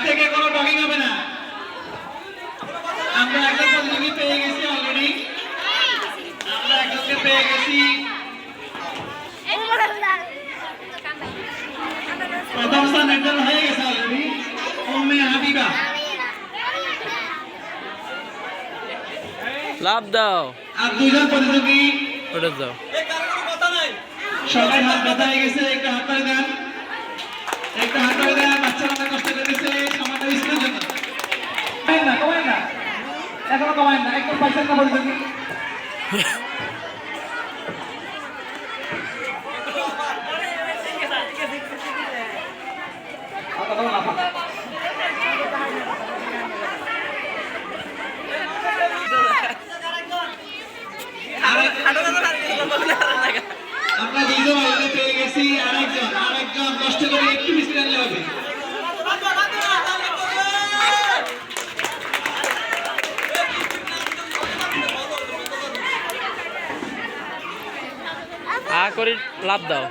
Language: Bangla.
থেকে কোনো ডগিং হবে না। আমরা একজন প্রতিযোগী পেয়ে গেছি অলরেডি, আমরা একজনকে পেয়ে গেছি। প্রথম স্থান নির্ধারণ হয়ে গেছে অলরেডি, উম্মে হাবিবা। লাভ দাও আর দুইজন প্রতিযোগী ওটা দাও। সবাই হাত ব্যথা হয়ে গেছে, একটা হাত ধরে দেন, একটা হাত ধরে দেন। বাচ্চারা অনেক কষ্ট করতেছে সমাজের স্কুলের জন্য। কমায় না এখনো কমায় না, একদম পাইছেন না প্রতিযোগী। আমরা দুইজন অলরেডি পেয়ে গেছি, আরেকজন কষ্ট করে একটু মিষ্টি আনলে হবে। করে লাভ দাও।